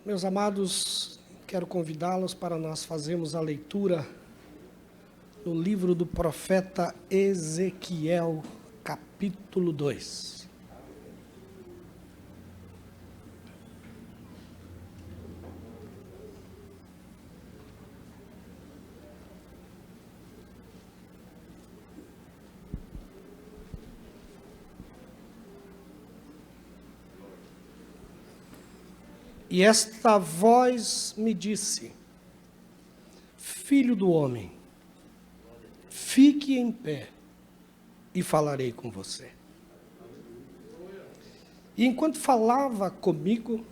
Meus amados, quero convidá-los para nós fazermos a leitura no livro do profeta Ezequiel, capítulo 2. E esta voz me disse: Filho do homem, fique em pé e falarei com você. E enquanto falava comigo,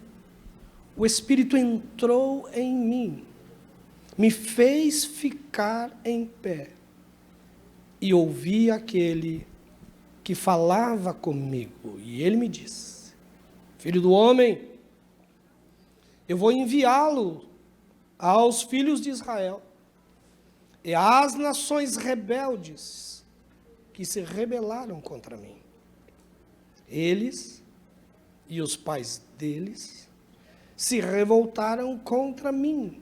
o Espírito entrou em mim, me fez ficar em pé, e ouvi aquele que falava comigo. E ele me disse: Filho do homem, eu vou enviá-lo aos filhos de Israel e às nações rebeldes que se rebelaram contra mim. Eles e os pais deles se revoltaram contra mim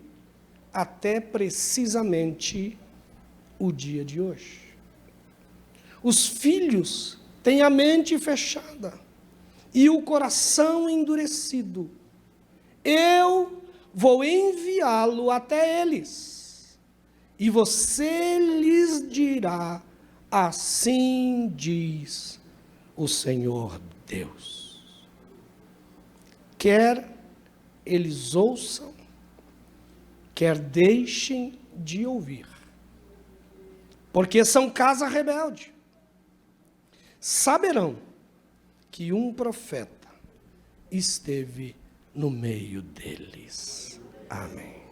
até precisamente o dia de hoje. Os filhos têm a mente fechada e o coração endurecido. Eu vou enviá-lo até eles, e você lhes dirá: assim diz o Senhor Deus. Quer eles ouçam, quer deixem de ouvir, porque são casa rebelde. Saberão que um profeta esteve no meio deles. Amém.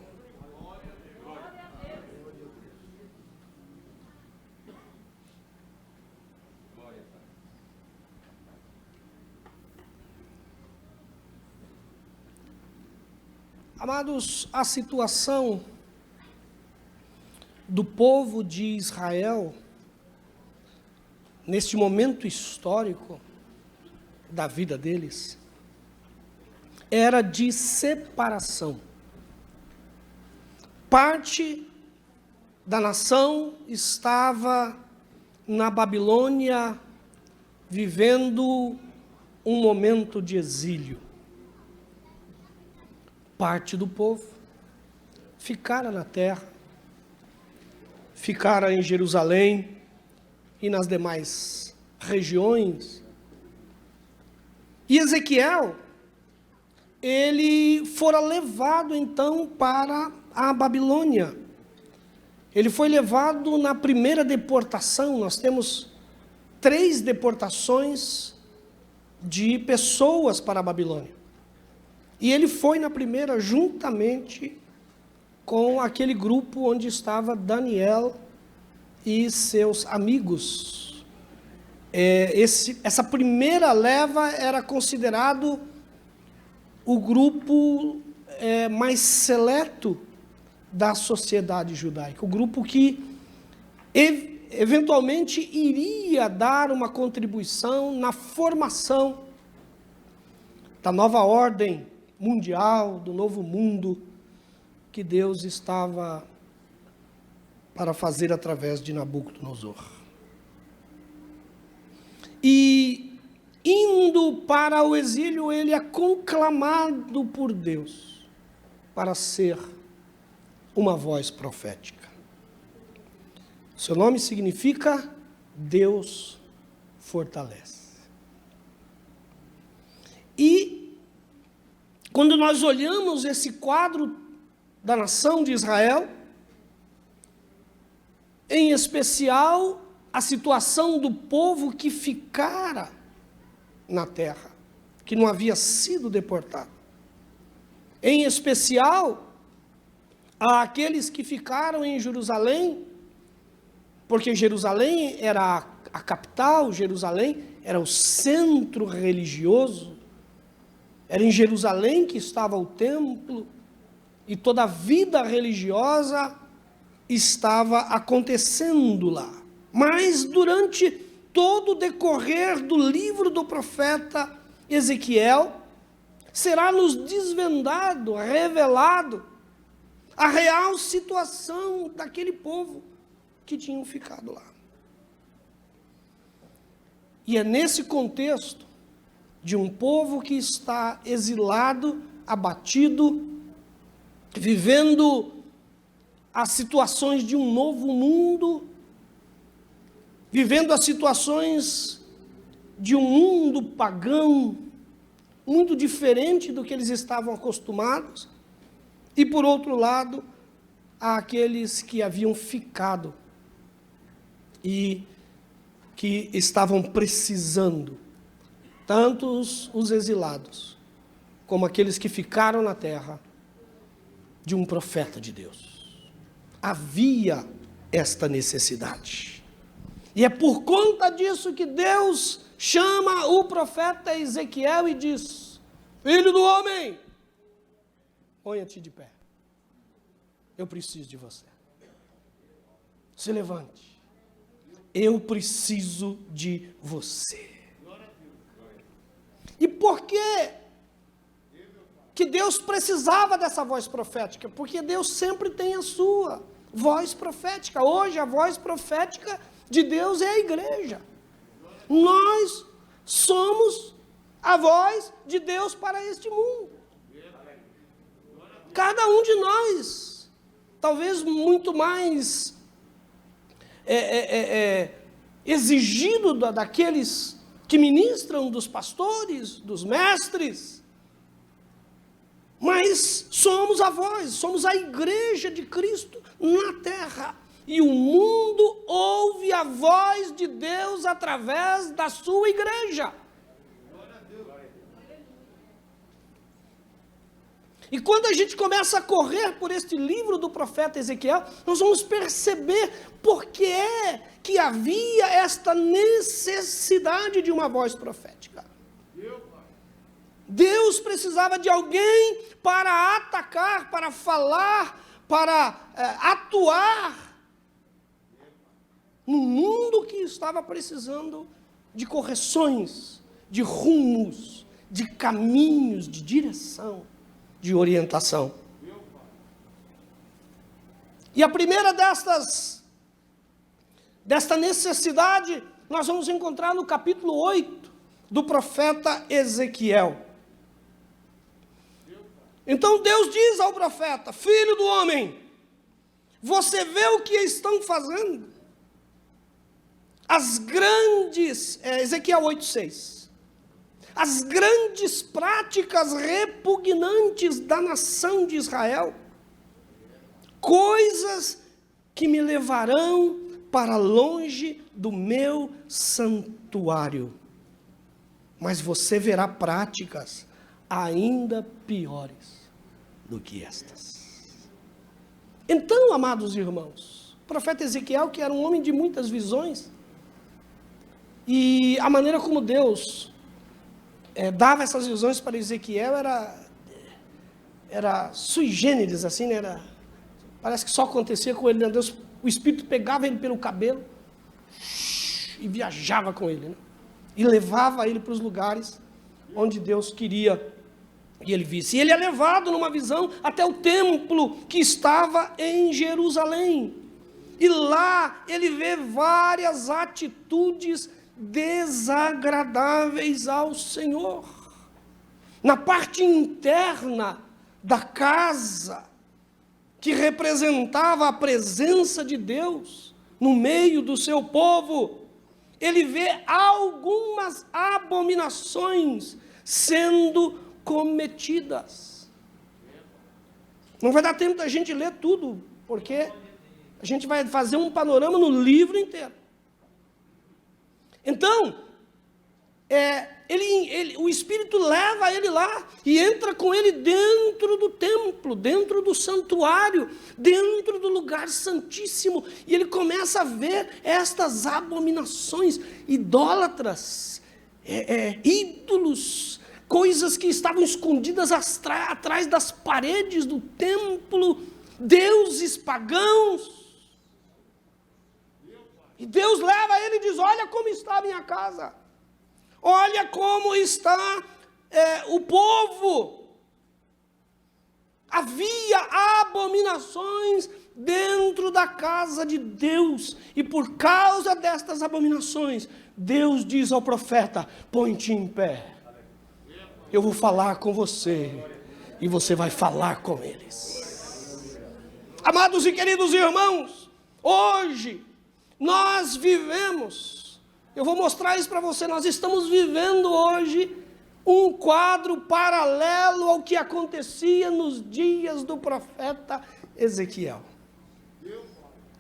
Amados, a situação do povo de Israel, neste momento histórico da vida deles, era de separação. Parte da nação estava na Babilônia, vivendo um momento de exílio. Parte do povo ficara na terra, ficara em Jerusalém e nas demais regiões. E Ezequiel, ele fora levado então para a Babilônia. Ele foi levado na primeira deportação. Nós temos 3 deportações de pessoas para a Babilônia. E ele foi na primeira juntamente com aquele grupo onde estava Daniel e seus amigos. Essa primeira leva era considerado o grupo mais seleto da sociedade judaica, o grupo que eventualmente iria dar uma contribuição na formação da nova ordem mundial, do novo mundo que Deus estava para fazer através de Nabucodonosor. E indo para o exílio, ele é conclamado por Deus para ser uma voz profética. Seu nome significa Deus fortalece. E quando nós olhamos esse quadro da nação de Israel, em especial a situação do povo que ficara na terra, que não havia sido deportado. Em especial, aqueles que ficaram em Jerusalém, porque Jerusalém era a capital, Jerusalém era o centro religioso, era em Jerusalém que estava o templo, e toda a vida religiosa estava acontecendo lá. Mas durante todo o decorrer do livro do profeta Ezequiel, será-nos desvendado, revelado, a real situação daquele povo que tinham ficado lá. E é nesse contexto de um povo que está exilado, abatido, vivendo as situações de um novo mundo, vivendo as situações de um mundo pagão, muito diferente do que eles estavam acostumados, e por outro lado, há aqueles que haviam ficado e que estavam precisando, tanto os exilados, como aqueles que ficaram na terra, de um profeta de Deus. Havia esta necessidade. E é por conta disso que Deus chama o profeta Ezequiel e diz: filho do homem, ponha-te de pé. Eu preciso de você. Se levante. Eu preciso de você. E por que Deus precisava dessa voz profética? Porque Deus sempre tem a sua voz profética. Hoje a voz profética de Deus é a igreja. Nós somos a voz de Deus para este mundo. Cada um de nós, talvez muito mais exigido daqueles que ministram, dos pastores, dos mestres, mas somos a voz, somos a igreja de Cristo na terra. E o mundo ouve a voz de Deus através da sua igreja. E quando a gente começa a correr por este livro do profeta Ezequiel, nós vamos perceber por que é que havia esta necessidade de uma voz profética. Deus precisava de alguém para atacar, para falar, para atuar no mundo que estava precisando de correções, de rumos, de caminhos, de direção, de orientação. E a primeira desta necessidade, nós vamos encontrar no capítulo 8 do profeta Ezequiel. Então Deus diz ao profeta: filho do homem, você vê o que estão fazendo? As grandes, Ezequiel 8:6. As grandes práticas repugnantes da nação de Israel, coisas que me levarão para longe do meu santuário. Mas você verá práticas ainda piores do que estas. Então, amados irmãos, o profeta Ezequiel, que era um homem de muitas visões, e a maneira como Deus dava essas visões para Ezequiel era sui generis, assim, né? Parece que só acontecia com ele, né? Deus, o Espírito pegava ele pelo cabelo e viajava com ele, né? E levava ele para os lugares onde Deus queria que ele visse. E ele é levado numa visão até o templo que estava em Jerusalém. E lá ele vê várias atitudes desagradáveis ao Senhor. Na parte interna da casa, que representava a presença de Deus no meio do seu povo, ele vê algumas abominações sendo cometidas. Não vai dar tempo da gente ler tudo, porque a gente vai fazer um panorama no livro inteiro. Então, o Espírito leva ele lá e entra com ele dentro do templo, dentro do santuário, dentro do lugar santíssimo, e ele começa a ver estas abominações idólatras, ídolos, coisas que estavam escondidas atrás das paredes do templo, deuses pagãos. E Deus leva ele e diz: olha como está a minha casa, olha como está o povo. Havia abominações dentro da casa de Deus, e por causa destas abominações, Deus diz ao profeta: põe-te em pé, eu vou falar com você, e você vai falar com eles. Amados e queridos irmãos, hoje nós vivemos, eu vou mostrar isso para você, nós estamos vivendo hoje um quadro paralelo ao que acontecia nos dias do profeta Ezequiel.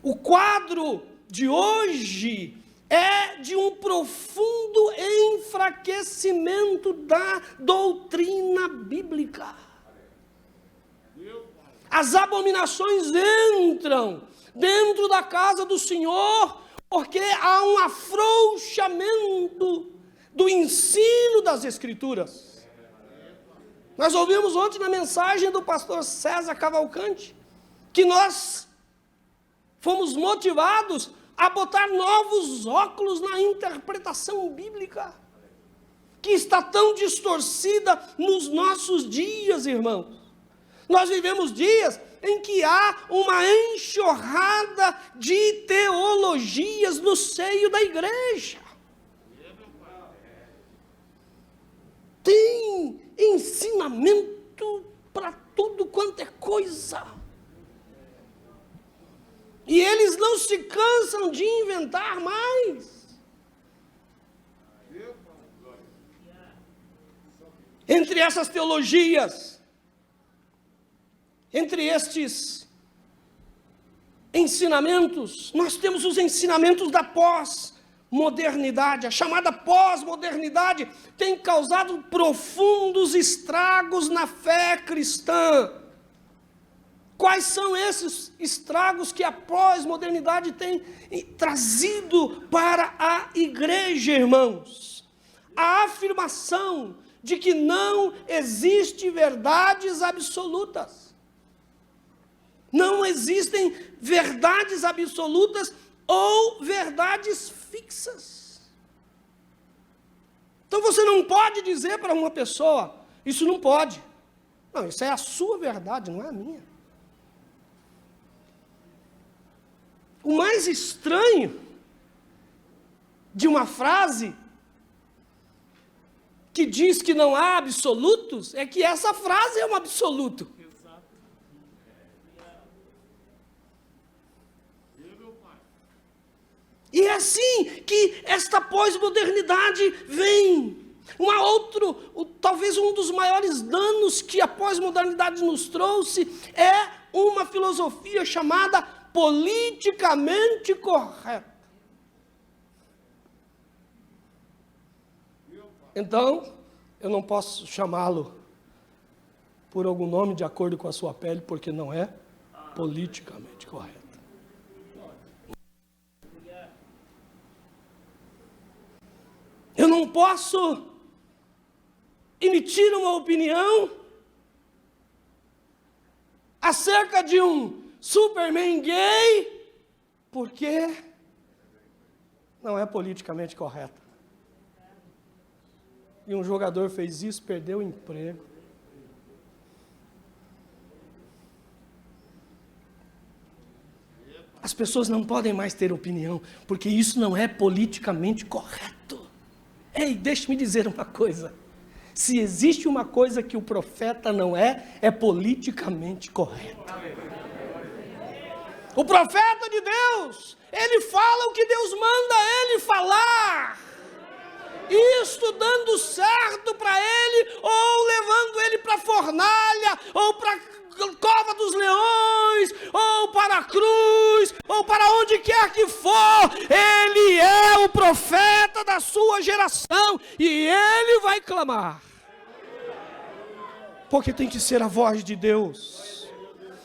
O quadro de hoje é de um profundo enfraquecimento da doutrina bíblica. As abominações entram dentro da casa do Senhor porque há um afrouxamento do ensino das Escrituras. Nós ouvimos ontem na mensagem do pastor César Cavalcante que nós fomos motivados a botar novos óculos na interpretação bíblica, que está tão distorcida nos nossos dias, irmãos. Nós vivemos dias em que há uma enxurrada de teologias no seio da igreja. Tem ensinamento para tudo quanto é coisa. E eles não se cansam de inventar mais. Entre essas teologias, entre estes ensinamentos, nós temos os ensinamentos da pós-modernidade. A chamada pós-modernidade tem causado profundos estragos na fé cristã. Quais são esses estragos que a pós-modernidade tem trazido para a igreja, irmãos? A afirmação de que não existe verdades absolutas. Não existem verdades absolutas ou verdades fixas. Então você não pode dizer para uma pessoa: isso não pode. Não, isso é a sua verdade, não é a minha. O mais estranho de uma frase que diz que não há absolutos é que essa frase é um absoluto. E é assim que esta pós-modernidade vem. Talvez um dos maiores danos que a pós-modernidade nos trouxe é uma filosofia chamada politicamente correta. Então, eu não posso chamá-lo por algum nome de acordo com a sua pele, porque não é politicamente correto. Eu não posso emitir uma opinião acerca de um Superman gay, porque não é politicamente correto. E um jogador fez isso, perdeu o emprego. As pessoas não podem mais ter opinião, porque isso não é politicamente correto. Ei, deixe-me dizer uma coisa. Se existe uma coisa que o profeta não é politicamente correto. O profeta de Deus, ele fala o que Deus manda ele falar. Isto dando certo para ele, ou levando ele para a fornalha, ou para a cova dos leões, ou para a cruz, ou para onde quer que for. Ele é o profeta da sua geração, e ele vai clamar. Porque tem que ser a voz de Deus.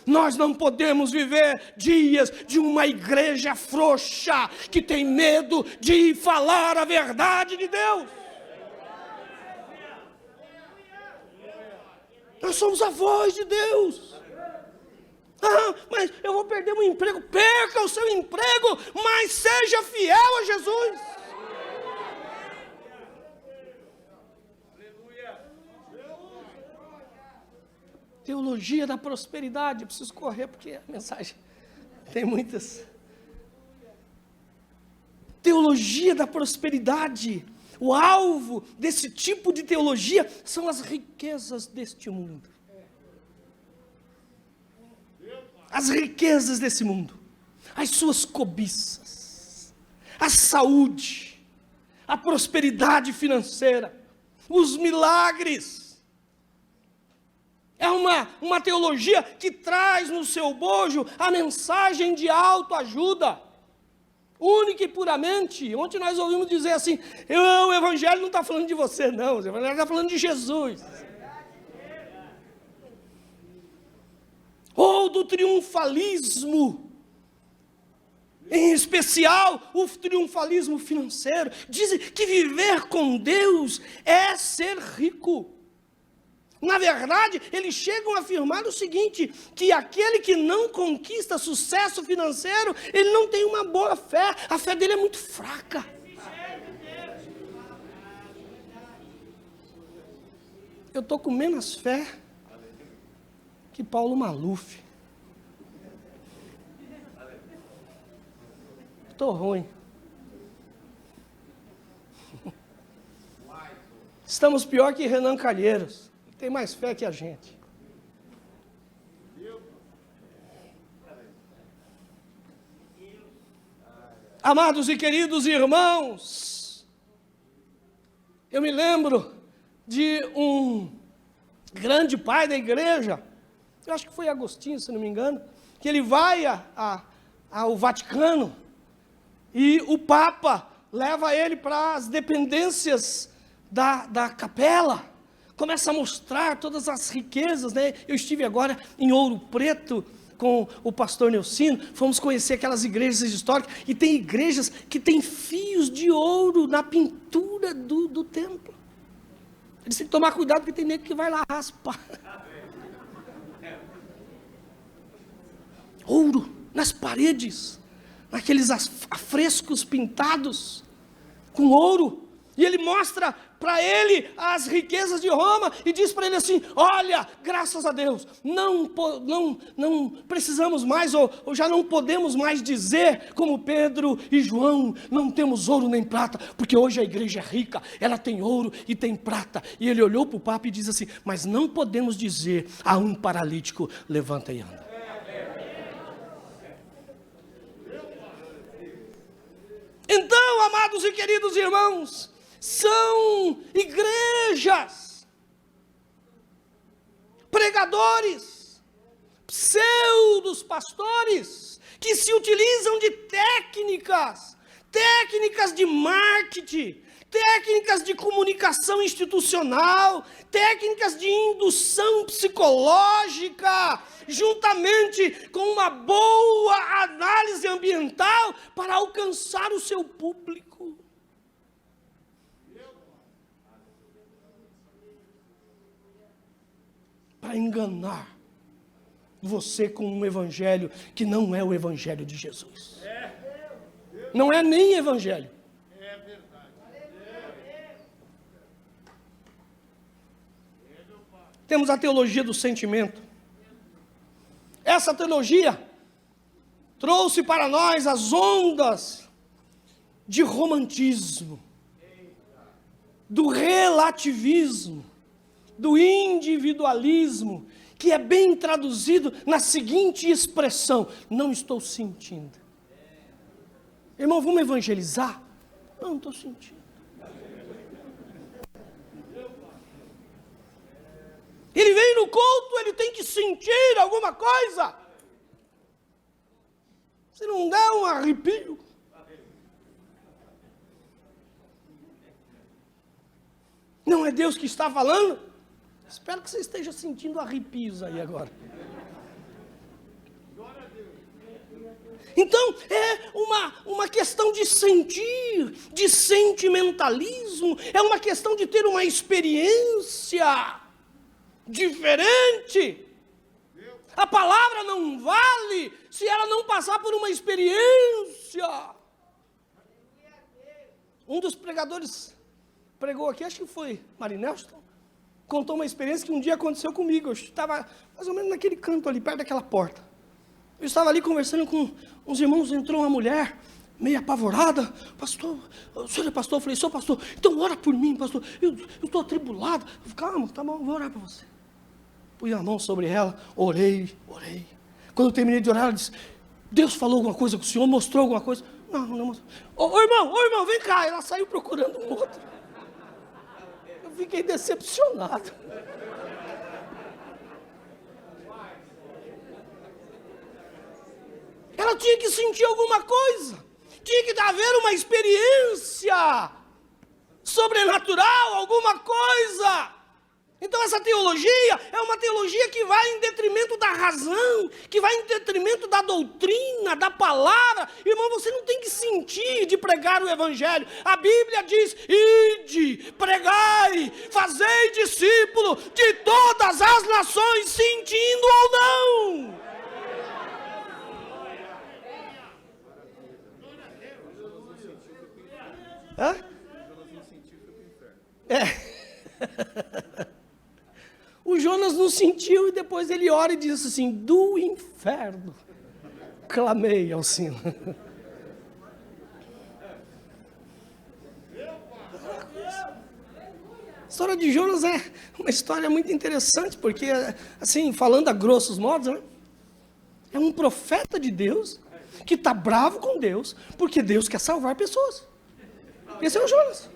Nós não podemos viver dias de uma igreja frouxa, que tem medo de falar a verdade de Deus. Nós somos a voz de Deus. Mas eu vou perder meu emprego. Perca o seu emprego, mas seja fiel a Jesus. Teologia da prosperidade. Eu preciso correr porque a mensagem tem muitas. Teologia da prosperidade. O alvo desse tipo de teologia são as riquezas deste mundo. As riquezas desse mundo. As suas cobiças. A saúde. A prosperidade financeira. Os milagres. É uma teologia que traz no seu bojo a mensagem de autoajuda. Única e puramente. Ontem nós ouvimos dizer assim, o Evangelho não está falando de você, não. O Evangelho está falando de Jesus. Ou do triunfalismo. Em especial, o triunfalismo financeiro. Dizem que viver com Deus é ser rico. Na verdade, eles chegam a afirmar o seguinte, que aquele que não conquista sucesso financeiro, ele não tem uma boa fé, a fé dele é muito fraca. Eu estou com menos fé que Paulo Maluf. Estou ruim. Estamos pior que Renan Calheiros. Tem mais fé que a gente. Amados e queridos irmãos, eu me lembro de um grande pai da igreja, eu acho que foi Agostinho, se não me engano, que ele vai ao Vaticano e o Papa leva ele para as dependências da capela. Começa a mostrar todas as riquezas, né? Eu estive agora em Ouro Preto com o pastor Neucino, fomos conhecer aquelas igrejas históricas, e tem igrejas que tem fios de ouro na pintura do templo. Eles têm que tomar cuidado, porque tem nego que vai lá raspar. Ouro nas paredes, naqueles afrescos pintados com ouro. E ele mostra para ele as riquezas de Roma e diz para ele assim, olha, graças a Deus, não precisamos mais, ou já não podemos mais dizer, como Pedro e João, não temos ouro nem prata, porque hoje a igreja é rica, ela tem ouro e tem prata. E ele olhou para o Papa e diz assim, mas não podemos dizer a um paralítico, levanta e anda. Então, amados e queridos irmãos, são igrejas, pregadores, pseudos pastores, que se utilizam de técnicas de marketing, técnicas de comunicação institucional, técnicas de indução psicológica, juntamente com uma boa análise ambiental para alcançar o seu público. Para enganar você com um evangelho que não é o evangelho de Jesus. Não é nem evangelho. É verdade. Temos a teologia do sentimento. Essa teologia trouxe para nós as ondas de romantismo, do relativismo, do individualismo, que é bem traduzido na seguinte expressão, não estou sentindo. Irmão, vamos evangelizar? Não estou sentindo. Ele vem no culto, ele tem que sentir alguma coisa. Se não der um arrepio. Não é Deus que está falando? Espero que você esteja sentindo arrepios aí agora. Então, é uma questão de sentir, de sentimentalismo, é uma questão de ter uma experiência diferente. A palavra não vale se ela não passar por uma experiência. Um dos pregadores pregou aqui, acho que foi Marinelson, contou uma experiência que um dia aconteceu comigo. Eu estava mais ou menos naquele canto ali, perto daquela porta. Eu estava ali conversando com uns irmãos, entrou uma mulher, meio apavorada. Pastor, o senhor é pastor? Eu falei, sou pastor. Então ora por mim, pastor. Eu estou atribulado. Eu falei, calma, tá bom, vou orar por você. Pus a mão sobre ela, orei. Quando eu terminei de orar, ela disse, Deus falou alguma coisa com o senhor, mostrou alguma coisa? Não mostrou. Ô irmão, vem cá. Ela saiu procurando um outro. Eu fiquei decepcionado. Ela tinha que sentir alguma coisa. Tinha que haver uma experiência sobrenatural, alguma coisa. Então essa teologia é uma teologia que vai em detrimento da razão, que vai em detrimento da doutrina, da palavra. Irmão, você não tem que sentir de pregar o evangelho. A Bíblia diz, ide, pregai, fazei discípulo de todas as nações, sentindo ou não. Hã? O Jonas não sentiu e depois ele ora e diz assim, do inferno clamei ao Senhor. A história de Jonas é uma história muito interessante, porque, assim, falando a grossos modos, né, é um profeta de Deus que está bravo com Deus, porque Deus quer salvar pessoas. Esse é o Jonas.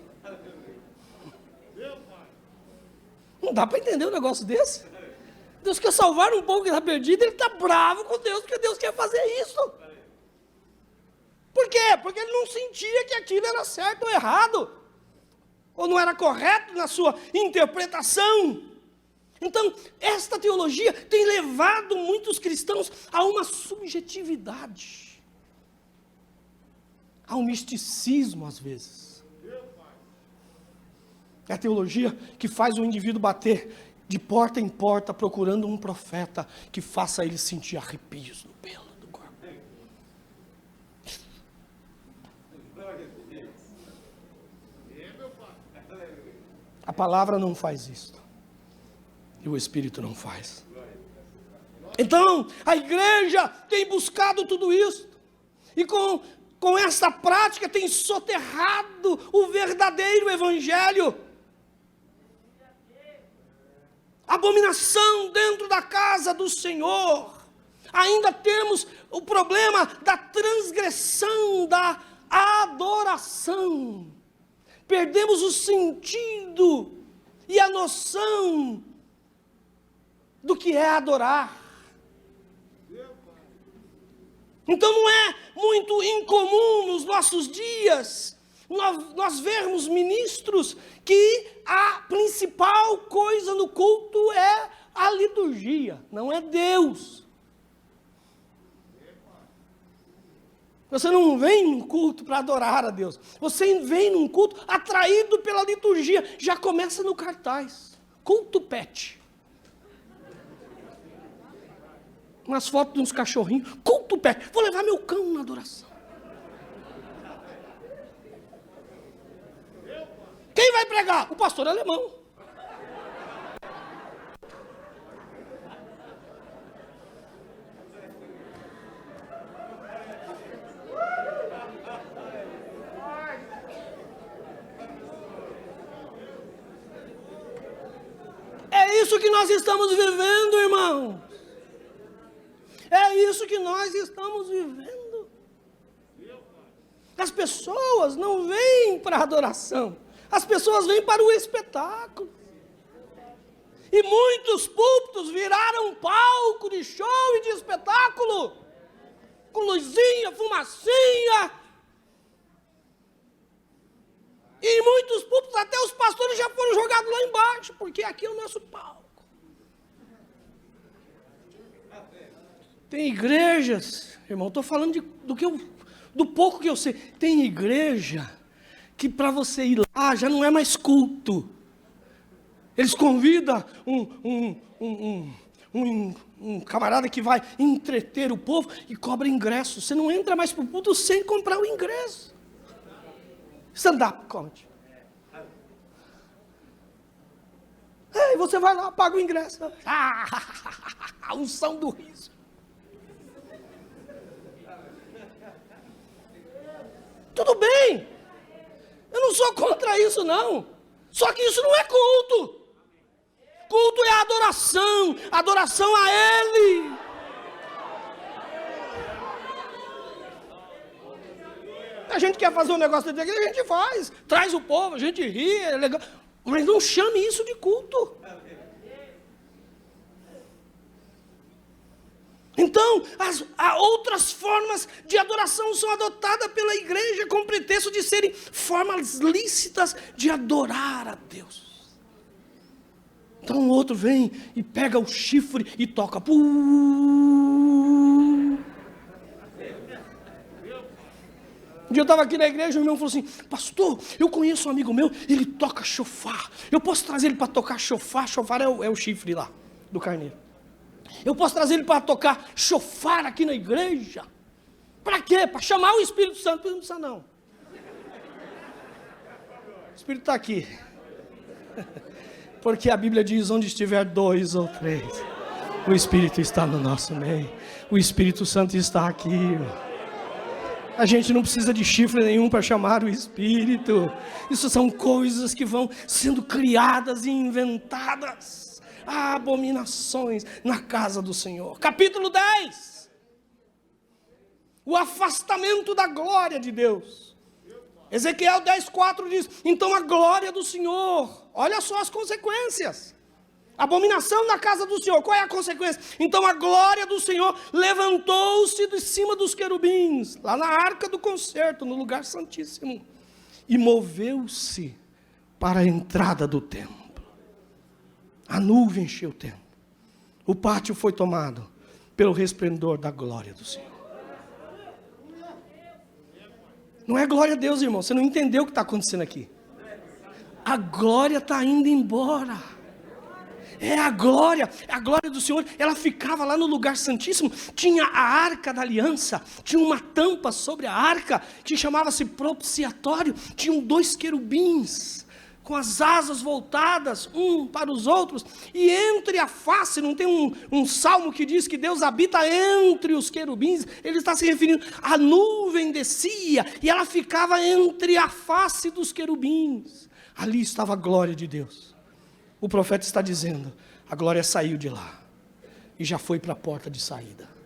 Não dá para entender um negócio desse. Deus quer salvar um povo que está perdido, ele está bravo com Deus, porque Deus quer fazer isso. Por quê? Porque ele não sentia que aquilo era certo ou errado, ou não era correto na sua interpretação. Então, esta teologia tem levado muitos cristãos a uma subjetividade, a um misticismo às vezes. É a teologia que faz o indivíduo bater de porta em porta procurando um profeta que faça ele sentir arrepios no pelo do corpo. A palavra não faz isso. E o Espírito não faz. Então, a igreja tem buscado tudo isso. E com essa prática tem soterrado o verdadeiro evangelho. Abominação dentro da casa do Senhor. Ainda temos o problema da transgressão, da adoração. Perdemos o sentido e a noção do que é adorar. Então não é muito incomum nos nossos dias nós vermos ministros que a principal coisa no culto é a liturgia, não é Deus. Você não vem num culto para adorar a Deus, você vem num culto atraído pela liturgia, já começa no cartaz, culto pet. Umas fotos de uns cachorrinhos, culto pet, vou levar meu cão na adoração. Quem vai pregar? O pastor alemão. É isso que nós estamos vivendo, irmão. É isso que nós estamos vivendo. As pessoas não vêm para a adoração. As pessoas vêm para o espetáculo. E muitos púlpitos viraram palco de show e de espetáculo. Com luzinha, fumacinha. E em muitos púlpitos até os pastores já foram jogados lá embaixo, porque aqui é o nosso palco. Tem igrejas, irmão, estou falando do pouco que eu sei. Tem igreja que para você ir lá já não é mais culto. Eles convidam um camarada que vai entreter o povo e cobra ingresso. Você não entra mais para o culto sem comprar o ingresso. Stand-up comedy. você vai lá, paga o ingresso. A unção do riso. Tudo bem. Eu não sou contra isso, não. Só que isso não é culto. Culto é adoração. Adoração a Ele. A gente quer fazer um negócio da igreja, a gente faz. Traz o povo, a gente ri, é legal. Mas não chame isso de culto. Então, as outras formas de adoração são adotadas pela igreja com pretexto de serem formas lícitas de adorar a Deus. Então o outro vem e pega o chifre e toca. Um dia eu estava aqui na igreja e o irmão falou assim: pastor, eu conheço um amigo meu, ele toca chofar. Eu posso trazer ele para tocar chofar? Chofar é o chifre lá, do carneiro. Eu posso trazer ele para tocar chofar aqui na igreja? Para quê? Para chamar o Espírito Santo? Não precisa não. O Espírito está aqui. Porque a Bíblia diz: onde estiver 2 ou 3, o Espírito está no nosso meio. O Espírito Santo está aqui. A gente não precisa de chifre nenhum para chamar o Espírito. Isso são coisas que vão sendo criadas e inventadas. Abominações na casa do Senhor. Capítulo 10. O afastamento da glória de Deus. Ezequiel 10:4 diz: então a glória do Senhor, olha só as consequências. Abominação na casa do Senhor, qual é a consequência? Então a glória do Senhor levantou-se de cima dos querubins, lá na arca do concerto, no lugar santíssimo, e moveu-se para a entrada do templo. A nuvem encheu o templo. O pátio foi tomado pelo resplendor da glória do Senhor. Não é glória a Deus, irmão. Você não entendeu o que está acontecendo aqui. A glória está indo embora. É a glória do Senhor. Ela ficava lá no lugar santíssimo. Tinha a arca da aliança. Tinha uma tampa sobre a arca que chamava-se propiciatório. Tinham 2 querubins com as asas voltadas um para os outros, e entre a face, não tem um salmo que diz que Deus habita entre os querubins? Ele está se referindo, a nuvem descia, e ela ficava entre a face dos querubins, ali estava a glória de Deus. O profeta está dizendo, a glória saiu de lá, e já foi para a porta de saída.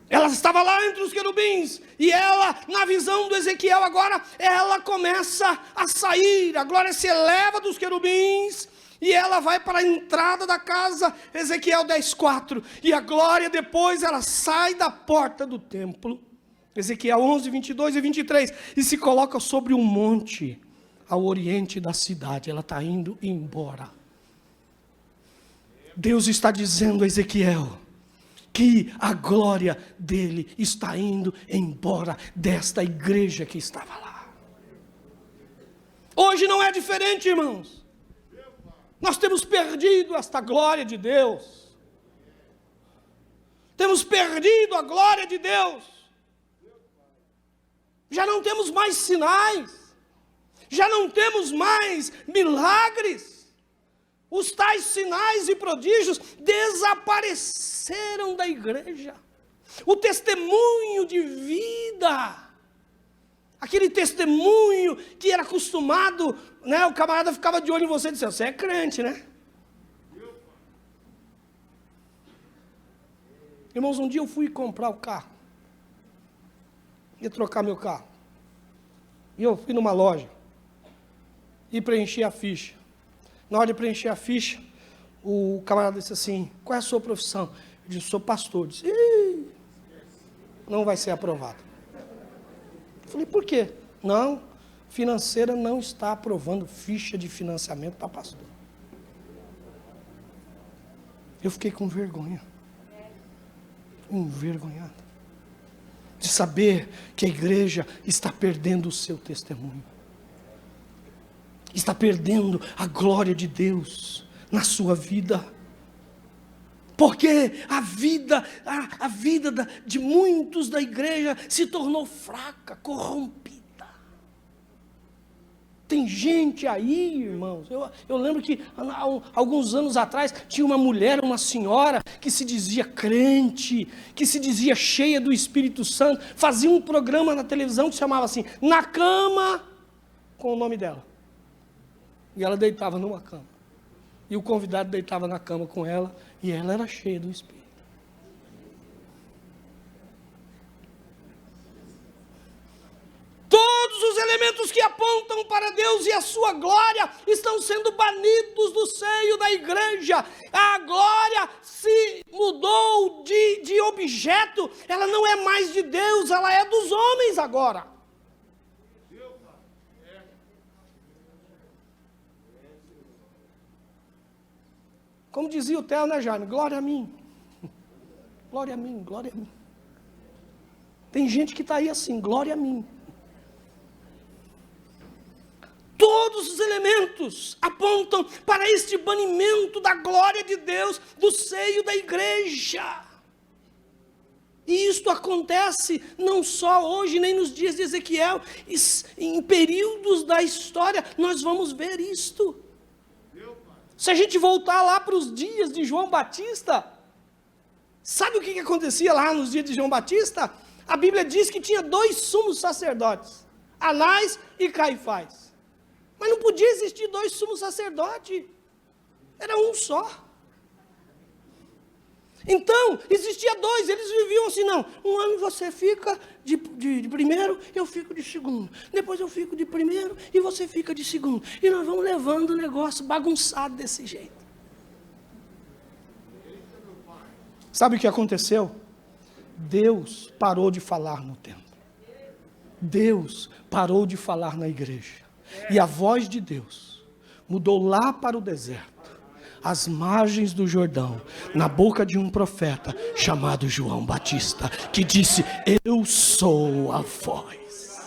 Ela estava lá entre os querubins, e ela, na visão do Ezequiel agora, ela começa a sair, a glória se eleva dos querubins, e ela vai para a entrada da casa, Ezequiel 10:4, e a glória depois, ela sai da porta do templo, Ezequiel 11, 22 e 23, e se coloca sobre um monte, ao oriente da cidade, ela está indo embora. Deus está dizendo a Ezequiel, que a glória dele está indo embora desta igreja que estava lá. Hoje não é diferente, irmãos. Nós temos perdido esta glória de Deus. Temos perdido a glória de Deus. Já não temos mais sinais. Já não temos mais milagres. Os tais sinais e prodígios desapareceram da igreja. O testemunho de vida, aquele testemunho que era acostumado, né, o camarada ficava de olho em você e dizia, você é crente, né? Irmãos, um dia eu fui comprar o carro, ia trocar meu carro, e eu fui numa loja, e preenchi a ficha. Na hora de preencher a ficha, o camarada disse assim, qual é a sua profissão? Eu disse, sou pastor. Eu disse, não vai ser aprovado. Eu falei, por quê? Não, financeira não está aprovando ficha de financiamento para pastor. Eu fiquei com vergonha. Envergonhado. De saber que a igreja está perdendo o seu testemunho. Está perdendo a glória de Deus na sua vida. Porque a vida de muitos da igreja se tornou fraca, corrompida. Tem gente aí, irmãos, eu lembro que há alguns anos atrás tinha uma mulher, uma senhora, que se dizia crente, que se dizia cheia do Espírito Santo, fazia um programa na televisão que se chamava assim, Na Cama, com o nome dela. E ela deitava numa cama. E o convidado deitava na cama com ela, e ela era cheia do Espírito. Todos os elementos que apontam para Deus e a sua glória estão sendo banidos do seio da igreja. A glória se mudou de objeto, ela não é mais de Deus, ela é dos homens agora. Como dizia o Theo, né, Jaime? Glória a mim. Glória a mim, glória a mim. Tem gente que está aí assim, glória a mim. Todos os elementos apontam para este banimento da glória de Deus do seio da igreja. E isto acontece não só hoje, nem nos dias de Ezequiel. Em períodos da história, nós vamos ver isto. Se a gente voltar lá para os dias de João Batista, sabe o que acontecia lá nos dias de João Batista? A Bíblia diz que tinha 2 sumos sacerdotes, Anás e Caifás. Mas não podia existir 2 sumos sacerdotes, era um só. Então, existia 2, eles viviam assim, não, um ano você fica de primeiro, eu fico de segundo, depois eu fico de primeiro e você fica de segundo, e nós vamos levando o negócio bagunçado desse jeito. Sabe o que aconteceu? Deus parou de falar no templo, Deus parou de falar na igreja, e a voz de Deus mudou lá para o deserto, às margens do Jordão, na boca de um profeta chamado João Batista, que disse: eu sou a voz.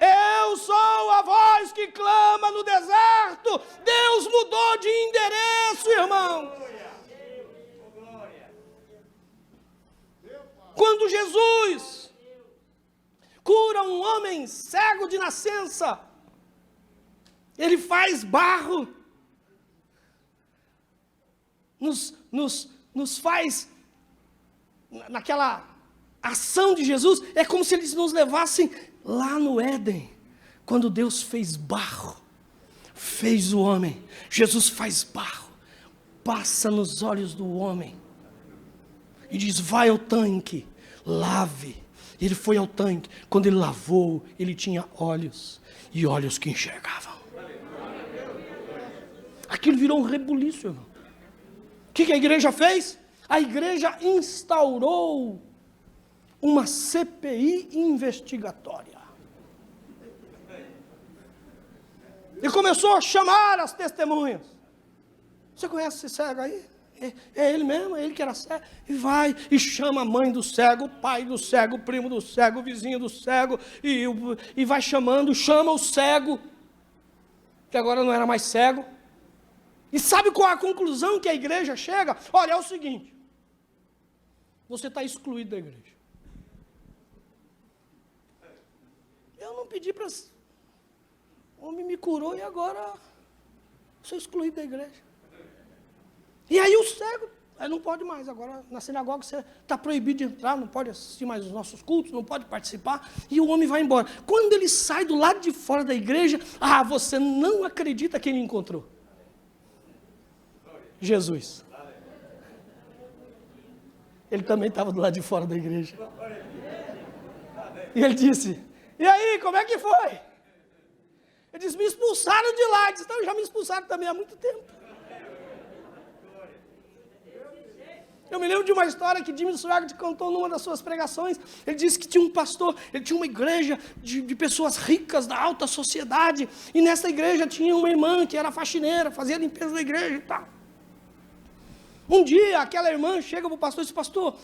Eu sou a voz que clama no deserto. Deus mudou de endereço, irmão. Quando Jesus cura um homem cego de nascença, ele faz barro, nos faz, naquela ação de Jesus, é como se eles nos levassem lá no Éden, quando Deus fez barro, fez o homem. Jesus faz barro, passa nos olhos do homem, e diz: vai ao tanque, lave. Ele foi ao tanque, quando ele lavou, ele tinha olhos, e olhos que enxergavam. Aquilo virou um rebuliço, irmão. O que a igreja fez? A igreja instaurou uma CPI investigatória. E começou a chamar as testemunhas. Você conhece esse cego aí? É ele mesmo, é ele que era cego. E vai e chama a mãe do cego, o pai do cego, o primo do cego, o vizinho do cego. E vai chamando, chama o cego, que agora não era mais cego. E sabe qual é a conclusão que a igreja chega? Olha, é o seguinte: você está excluído da igreja. Eu não pedi para... O homem me curou e agora sou excluído da igreja. E aí o cego, aí não pode mais, agora na sinagoga você está proibido de entrar, não pode assistir mais os nossos cultos, não pode participar, e o homem vai embora. Quando ele sai do lado de fora da igreja, você não acredita quem ele encontrou. Jesus. Ele também estava do lado de fora da igreja. E ele disse: e aí, como é que foi? Ele disse: me expulsaram de lá. Ele disse: então, já me expulsaram também há muito tempo. Eu me lembro de uma história que Jimmy Swaggart contou numa das suas pregações. Ele disse que tinha um pastor, ele tinha uma igreja de pessoas ricas da alta sociedade, e nessa igreja tinha uma irmã que era faxineira, fazia limpeza da igreja e tal. Um dia, aquela irmã chega para o pastor e diz: pastor,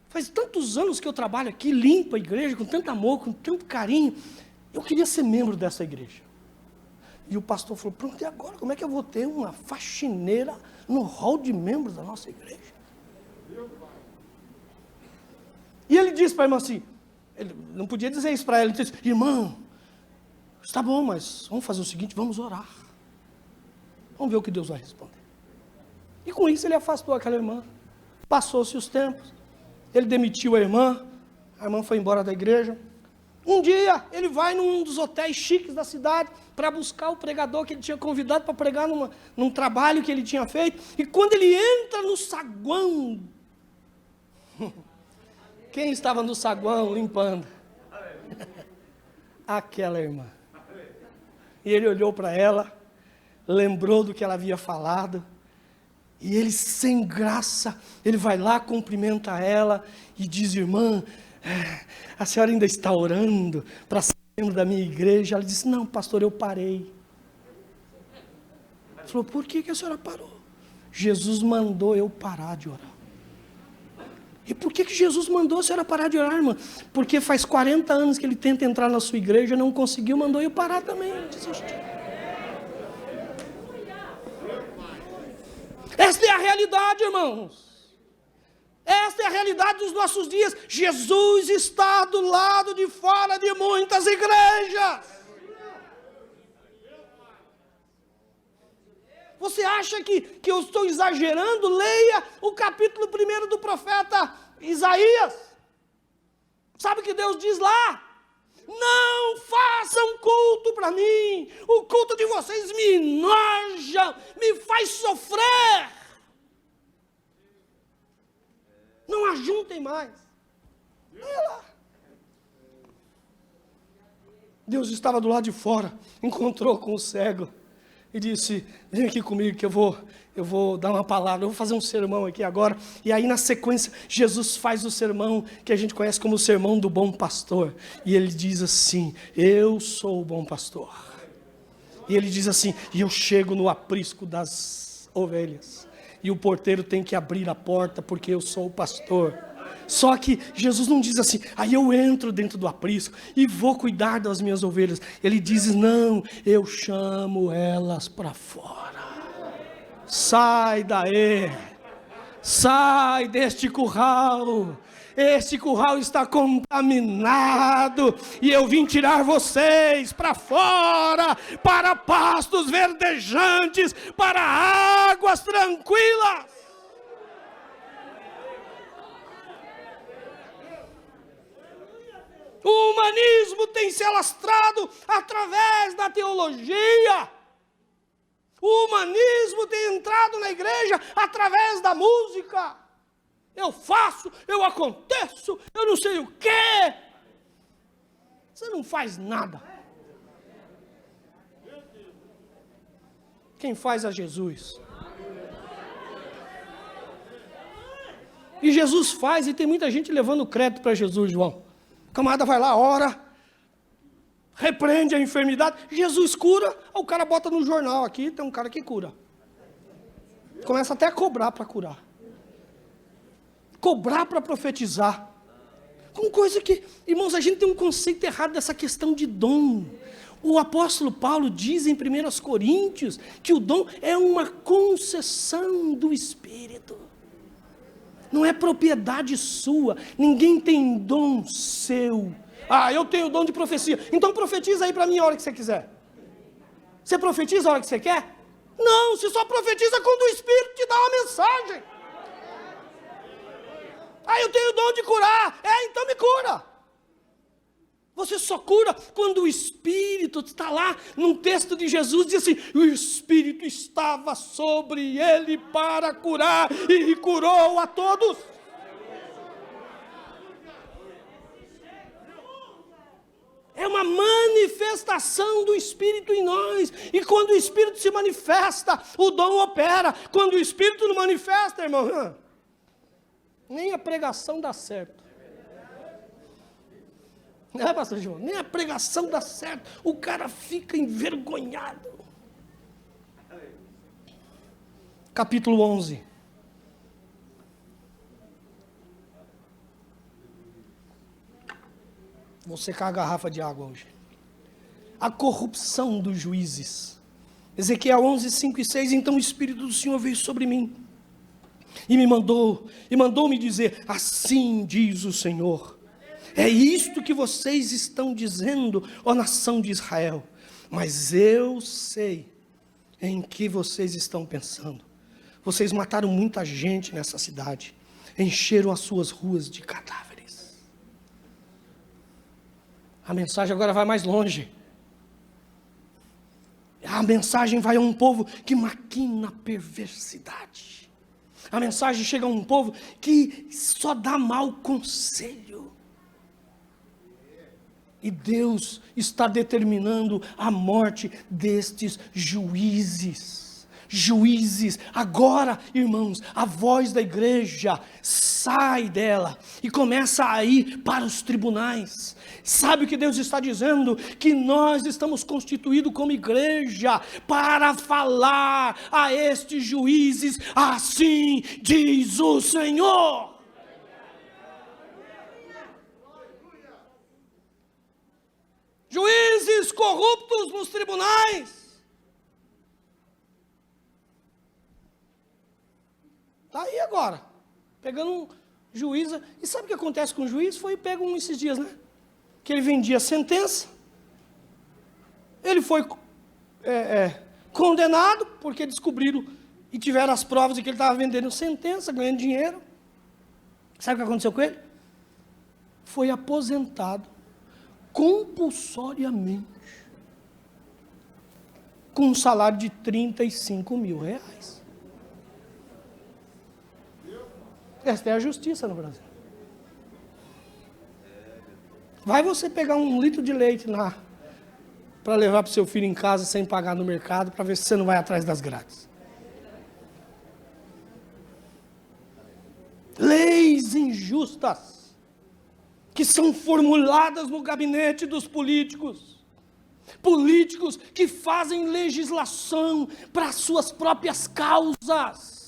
faz tantos anos que eu trabalho aqui, limpo a igreja, com tanto amor, com tanto carinho, eu queria ser membro dessa igreja. E o pastor falou: pronto, e agora? Como é que eu vou ter uma faxineira no hall de membros da nossa igreja? E ele disse para a irmã assim, ele não podia dizer isso para ela, ele disse: irmã, Está bom, mas vamos fazer o seguinte, vamos orar. Vamos ver o que Deus vai responder. E com isso ele afastou aquela irmã. Passou-se os tempos. Ele demitiu a irmã foi embora da igreja. Um dia ele vai num dos hotéis chiques da cidade para buscar o pregador que ele tinha convidado para pregar num trabalho que ele tinha feito. E quando ele entra no saguão, quem estava no saguão limpando? Aquela irmã. E ele olhou para ela, lembrou do que ela havia falado, e ele, sem graça, ele vai lá, cumprimenta ela e diz: irmã, a senhora ainda está orando para ser membro da minha igreja? Ela disse: não, pastor, eu parei. Ele falou: por que a senhora parou? Jesus mandou eu parar de orar. E por que Jesus mandou a senhora parar de orar, irmã? Porque faz 40 anos que ele tenta entrar na sua igreja, não conseguiu, mandou eu parar também, desistir. Esta é a realidade, irmãos. Esta é a realidade dos nossos dias. Jesus está do lado de fora de muitas igrejas. Você acha que eu estou exagerando? Leia o capítulo 1 do profeta Isaías. Sabe o que Deus diz lá? Não façam culto para mim. O culto de vocês me enoja, me faz sofrer. Não ajuntem mais. Olha lá. Deus estava do lado de fora, encontrou com o cego e disse: vem aqui comigo que eu vou dar uma palavra, eu vou fazer um sermão aqui agora. E aí na sequência, Jesus faz o sermão que a gente conhece como o sermão do bom pastor. E ele diz assim: eu sou o bom pastor. E ele diz assim: e eu chego no aprisco das ovelhas. E o porteiro tem que abrir a porta porque eu sou o pastor. Só que Jesus não diz assim: aí eu entro dentro do aprisco e vou cuidar das minhas ovelhas. Ele diz: não, eu chamo elas para fora. Sai daí, sai deste curral. Este curral está contaminado e eu vim tirar vocês para fora, para pastos verdejantes, para águas tranquilas. O humanismo tem se alastrado através da teologia. O humanismo tem entrado na igreja através da música. Eu faço, eu aconteço, eu não sei o quê. Você não faz nada. Quem faz é Jesus. E Jesus faz, e tem muita gente levando crédito para Jesus, João. O camarada vai lá, ora, repreende a enfermidade, Jesus cura, o cara bota no jornal aqui, tem um cara que cura. Começa até a cobrar para curar. Cobrar para profetizar. Com coisa que, irmãos, a gente tem um conceito errado dessa questão de dom. O apóstolo Paulo diz em 1 Coríntios que o dom é uma concessão do Espírito. Não é propriedade sua. Ninguém tem dom seu. Ah, eu tenho o dom de profecia. Então profetiza aí para mim a hora que você quiser. Você profetiza a hora que você quer? Não, você só profetiza quando o Espírito te dá uma mensagem. Ah, eu tenho o dom de curar. Então me cura. Você só cura quando o Espírito está lá. Num texto de Jesus diz assim: o Espírito estava sobre ele para curar e curou a todos. É uma manifestação do Espírito em nós. E quando o Espírito se manifesta, o dom opera. Quando o Espírito não manifesta, irmão, nem a pregação dá certo. Não é, pastor João? Nem a pregação dá certo. O cara fica envergonhado. Capítulo 11. Vou secar a garrafa de água hoje. A corrupção dos juízes. Ezequiel 11, 5 e 6. Então o Espírito do Senhor veio sobre mim e mandou-me dizer: assim diz o Senhor, é isto que vocês estão dizendo, ó nação de Israel. Mas eu sei em que vocês estão pensando. Vocês mataram muita gente nessa cidade, encheram as suas ruas de cadáveres. A mensagem agora vai mais longe. A mensagem vai a um povo que maquina perversidade. A mensagem chega a um povo que só dá mau conselho. E Deus está determinando a morte destes juízes. Juízes, agora, irmãos, a voz da igreja sai dela e começa a ir para os tribunais. Sabe o que Deus está dizendo? Que nós estamos constituídos como igreja para falar a estes juízes, assim diz o Senhor. Juízes corruptos nos tribunais. Está aí agora, pegando um juiz. E sabe o que acontece com o juiz? Foi pego esses dias, né? Que ele vendia sentença. Ele foi condenado, porque descobriram e tiveram as provas de que ele estava vendendo sentença, ganhando dinheiro. Sabe o que aconteceu com ele? Foi aposentado compulsoriamente, com um salário de R$35 mil. Esta é a justiça no Brasil. Vai você pegar 1 litro de leite lá, para levar para o seu filho em casa sem pagar no mercado, para ver se você não vai atrás das grades. Leis injustas, que são formuladas no gabinete dos políticos. Políticos que fazem legislação para suas próprias causas.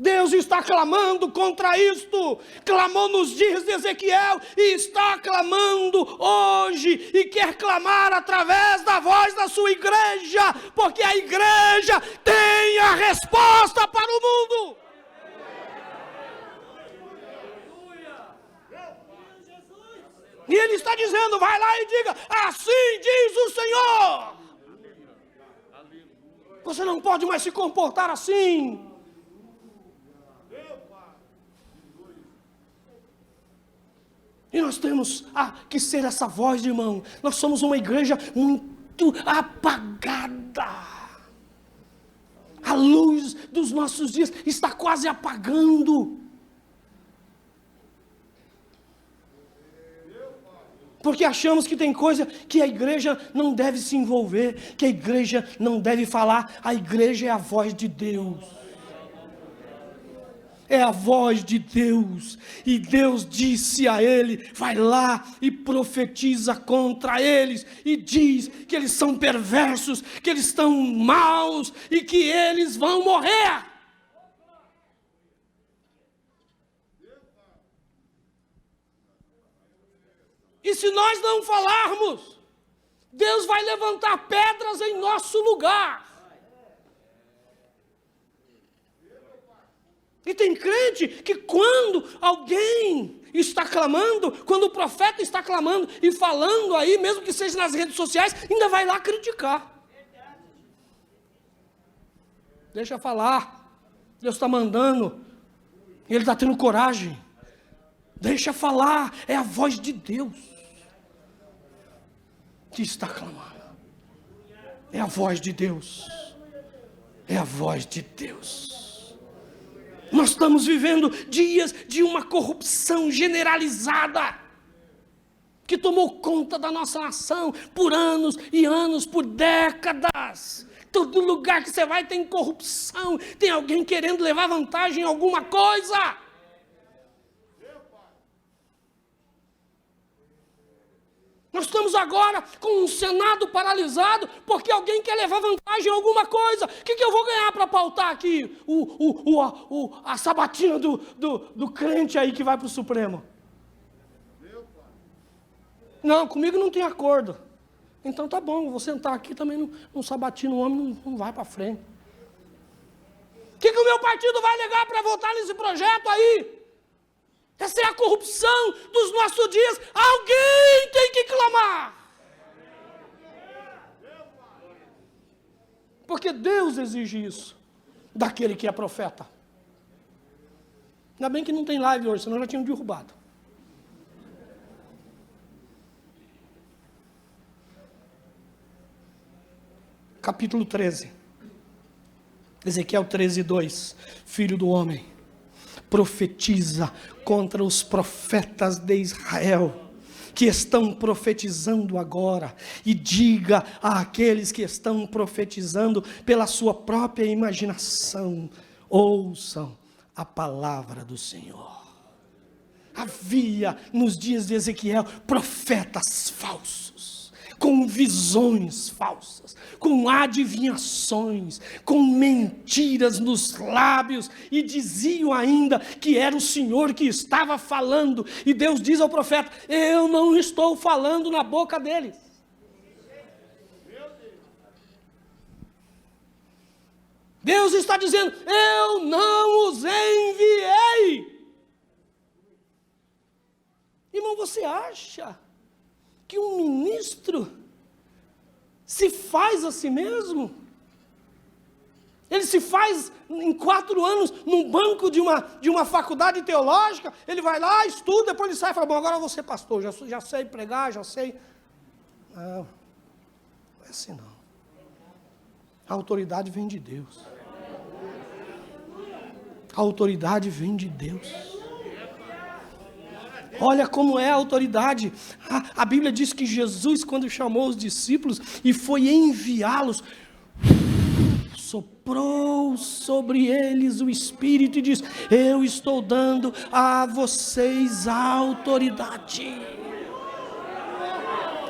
Deus está clamando contra isto, clamou nos dias de Ezequiel, e está clamando hoje, e quer clamar através da voz da sua igreja, porque a igreja tem a resposta para o mundo. E ele está dizendo, vai lá e diga, assim diz o Senhor. Você não pode mais se comportar assim. E nós temos que ser essa voz, irmão. Nós somos uma igreja muito apagada. A luz dos nossos dias está quase apagando. Porque achamos que tem coisa que a igreja não deve se envolver, que a igreja não deve falar. A igreja é a voz de Deus. É a voz de Deus, e Deus disse a ele, vai lá e profetiza contra eles, e diz que eles são perversos, que eles estão maus, e que eles vão morrer. E se nós não falarmos, Deus vai levantar pedras em nosso lugar. E tem crente que quando alguém está clamando, quando o profeta está clamando e falando aí, mesmo que seja nas redes sociais, ainda vai lá criticar. Deixa falar, Deus está mandando, e ele está tendo coragem. Deixa falar, é a voz de Deus que está clamando. É a voz de Deus, é a voz de Deus. Nós estamos vivendo dias de uma corrupção generalizada, que tomou conta da nossa nação por anos e anos, por décadas. Todo lugar que você vai tem corrupção, tem alguém querendo levar vantagem em alguma coisa. Nós estamos agora com um Senado paralisado, porque alguém quer levar vantagem em alguma coisa. O que eu vou ganhar para pautar aqui? A sabatina do crente aí que vai para o Supremo. Não, comigo não tem acordo. Então tá bom, vou sentar aqui também, não sabatina, o homem não vai para frente. O que o meu partido vai alegar para votar nesse projeto aí? Essa é a corrupção dos nossos dias. Alguém tem que clamar. porque Deus exige isso daquele que é profeta. Ainda bem que não tem live hoje, senão já tinham derrubado. Capítulo 13. Ezequiel 13:2. Filho do homem, profetiza contra os profetas de Israel, que estão profetizando agora, e diga àqueles que estão profetizando pela sua própria imaginação: ouçam a palavra do Senhor. Havia nos dias de Ezequiel profetas falsos, com visões falsas, com adivinhações, com mentiras nos lábios, e diziam ainda que era o Senhor que estava falando, e Deus diz ao profeta: eu não estou falando na boca deles. Deus está dizendo: eu não os enviei. Irmão, você acha que um ministro se faz a si mesmo? Ele se faz em 4 anos num banco de uma faculdade teológica? Ele vai lá, estuda, depois ele sai e fala: bom, agora eu vou ser pastor, já sei pregar, já sei. Não é assim não. A autoridade vem de Deus. A autoridade vem de Deus. Olha como é a autoridade. A Bíblia diz que Jesus, quando chamou os discípulos e foi enviá-los, soprou sobre eles o Espírito e diz: eu estou dando a vocês a autoridade.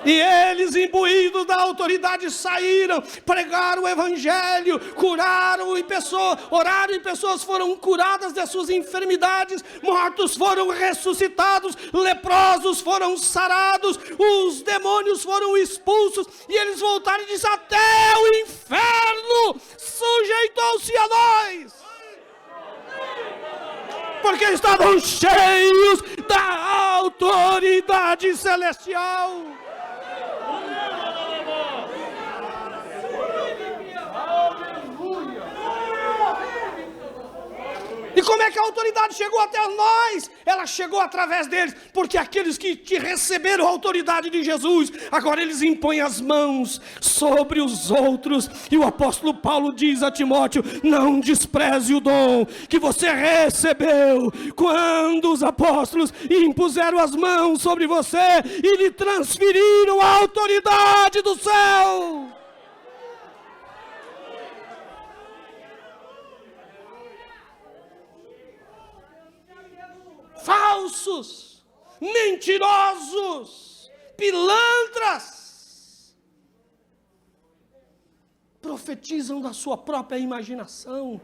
E eles, imbuídos da autoridade, saíram, pregaram o Evangelho, curaram e pessoas, oraram e pessoas foram curadas das suas enfermidades, mortos foram ressuscitados, leprosos foram sarados, os demônios foram expulsos, e eles voltaram e disseram: até o inferno sujeitou-se a nós, porque estavam cheios da autoridade celestial. E como é que a autoridade chegou até nós? Ela chegou através deles, porque aqueles que receberam a autoridade de Jesus, agora eles impõem as mãos sobre os outros. E o apóstolo Paulo diz a Timóteo: não despreze o dom que você recebeu, quando os apóstolos impuseram as mãos sobre você e lhe transferiram a autoridade do céu. Falsos, mentirosos, pilantras, profetizam da sua própria imaginação,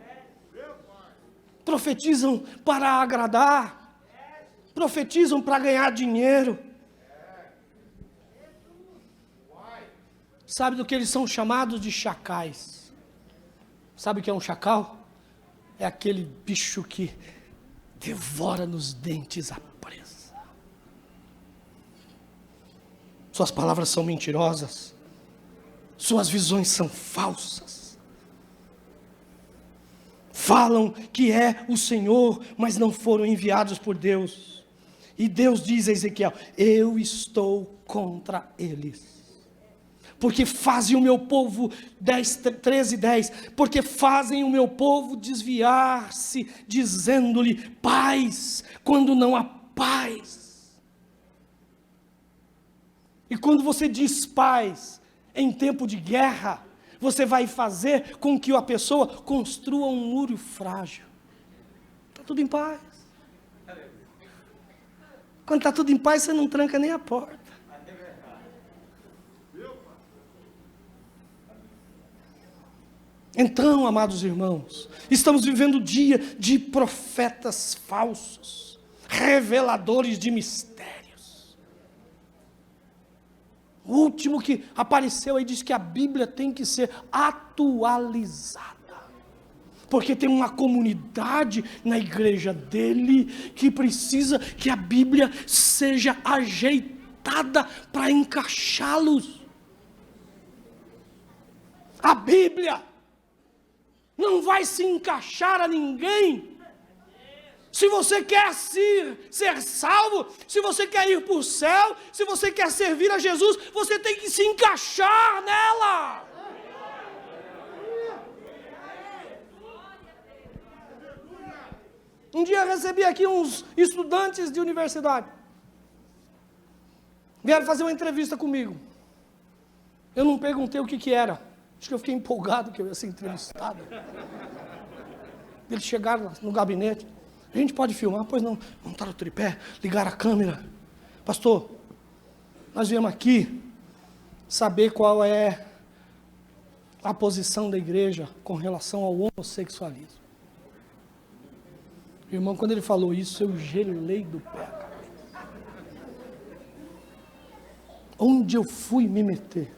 profetizam para agradar, profetizam para ganhar dinheiro. Sabe do que eles são chamados? De chacais. Sabe o que é um chacal? É aquele bicho que devora nos dentes a presa. Suas palavras são mentirosas, suas visões são falsas. Falam que é o Senhor, mas não foram enviados por Deus. E Deus diz a Ezequiel: eu estou contra eles, porque fazem o meu povo, 13:10, porque fazem o meu povo desviar-se, dizendo-lhe paz, quando não há paz. E quando você diz paz em tempo de guerra, você vai fazer com que a pessoa construa um muro frágil. Está tudo em paz. Quando está tudo em paz, você não tranca nem a porta. Então, amados irmãos, estamos vivendo o dia de profetas falsos, reveladores de mistérios. O último que apareceu aí diz que a Bíblia tem que ser atualizada, porque tem uma comunidade na igreja dele que precisa que a Bíblia seja ajeitada para encaixá-los. A Bíblia não vai se encaixar a ninguém. Se você quer ser salvo, se você quer ir para o céu, se você quer servir a Jesus, você tem que se encaixar nela. Um dia eu recebi aqui uns estudantes de universidade. Vieram fazer uma entrevista comigo. Eu não perguntei o que era. Acho que eu fiquei empolgado que eu ia ser entrevistado. Eles chegaram no gabinete. A gente pode filmar? Pois não. Montaram o tripé, ligaram a câmera. Pastor, nós viemos aqui saber qual é a posição da igreja com relação ao homossexualismo. Irmão, quando ele falou isso, eu gelei do pé. Onde eu fui me meter?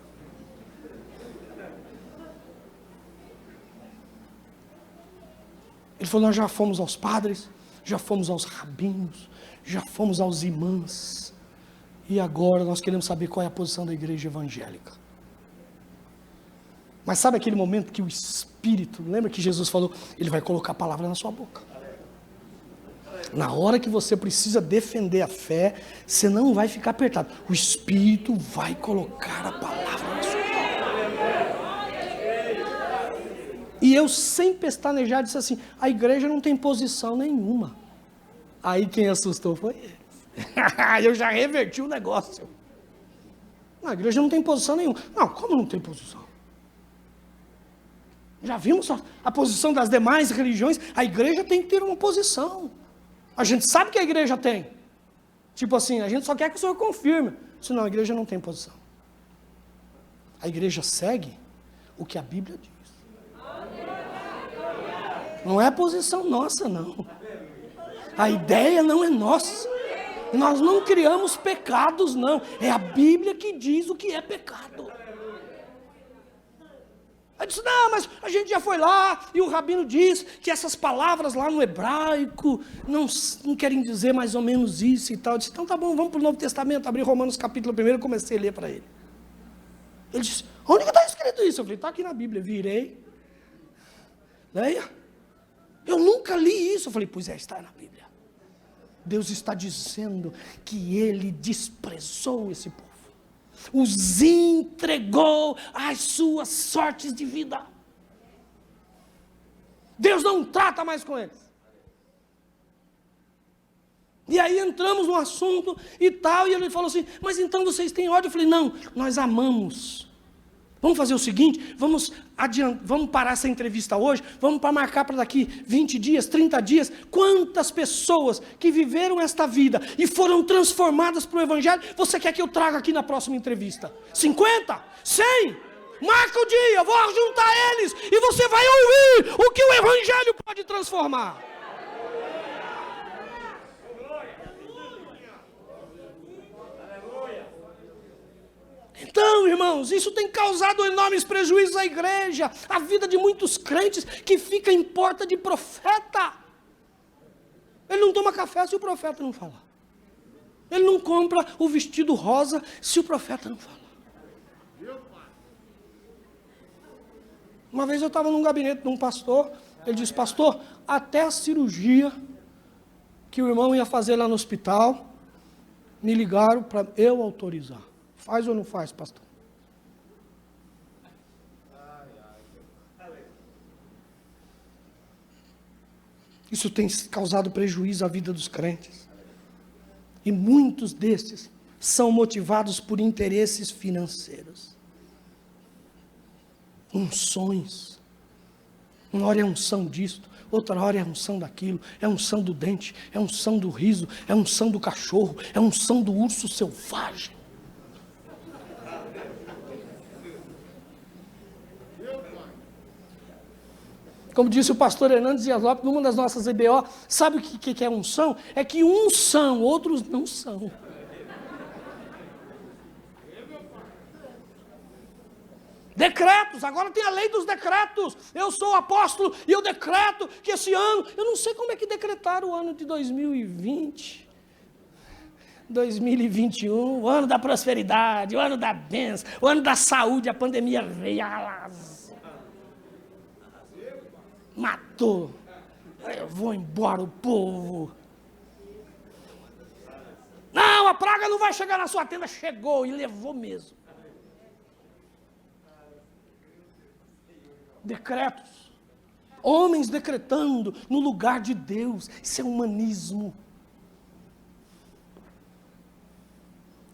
Ele falou, nós já fomos aos padres, já fomos aos rabinos, já fomos aos imãs, e agora nós queremos saber qual é a posição da igreja evangélica. Mas sabe aquele momento que o Espírito, lembra que Jesus falou, ele vai colocar a palavra na sua boca. Na hora que você precisa defender a fé, você não vai ficar apertado. O Espírito vai colocar a palavra na sua boca. E eu, sem pestanejar, disse assim, a igreja não tem posição nenhuma. Aí quem assustou foi ele. Eu já reverti o negócio. Não, a igreja não tem posição nenhuma. Não, como não tem posição? Já vimos a posição das demais religiões, a igreja tem que ter uma posição. A gente sabe que a igreja tem. Tipo assim, a gente só quer que o Senhor confirme. Senão a igreja não tem posição. A igreja segue o que a Bíblia diz. Não é posição nossa, não. A ideia não é nossa. Nós não criamos pecados, não. É a Bíblia que diz o que é pecado. Aí disse, não, mas a gente já foi lá, e o rabino diz que essas palavras lá no hebraico não querem dizer mais ou menos isso e tal. Eu disse, então tá bom, vamos para o Novo Testamento. Abri Romanos capítulo 1 e comecei a ler para ele. Ele disse, onde que está escrito isso? Eu falei, está aqui na Bíblia. Virei. Leia. Eu nunca li isso. Eu falei, pois é, está na Bíblia. Deus está dizendo que ele desprezou esse povo. Os entregou às suas sortes de vida. Deus não trata mais com eles. E aí entramos no assunto e tal, e ele falou assim, mas então vocês têm ódio? Eu falei, não, nós amamos. Vamos fazer o seguinte, vamos parar essa entrevista hoje, vamos marcar para daqui 20 dias, 30 dias, quantas pessoas que viveram esta vida e foram transformadas para o Evangelho, você quer que eu traga aqui na próxima entrevista? 50? 100? Marca o dia, eu vou juntar eles e você vai ouvir o que o Evangelho pode transformar. Então, irmãos, isso tem causado enormes prejuízos à igreja, à vida de muitos crentes que fica em porta de profeta. Ele não toma café se o profeta não falar. Ele não compra o vestido rosa se o profeta não falar. Uma vez eu estava num gabinete de um pastor, ele disse, pastor, até a cirurgia que o irmão ia fazer lá no hospital, me ligaram para eu autorizar. Faz ou não faz, pastor? Isso tem causado prejuízo à vida dos crentes. E muitos desses são motivados por interesses financeiros. Unções. Uma hora é unção disto, outra hora é unção daquilo, é unção do dente, é unção do riso, é unção do cachorro, é unção do urso selvagem. Como disse o pastor Hernandes Dias Lopes, numa das nossas EBO, sabe o que é unção? É que uns são, outros não são. Decretos, agora tem a lei dos decretos. Eu sou apóstolo e eu decreto que esse ano, eu não sei como é que decretaram o ano de 2020, 2021, o ano da prosperidade, o ano da bênção, o ano da saúde, a pandemia veio. Matou. Eu vou embora o povo. Não, a praga não vai chegar na sua tenda. Chegou e levou mesmo. Decretos. Homens decretando no lugar de Deus. Isso é humanismo.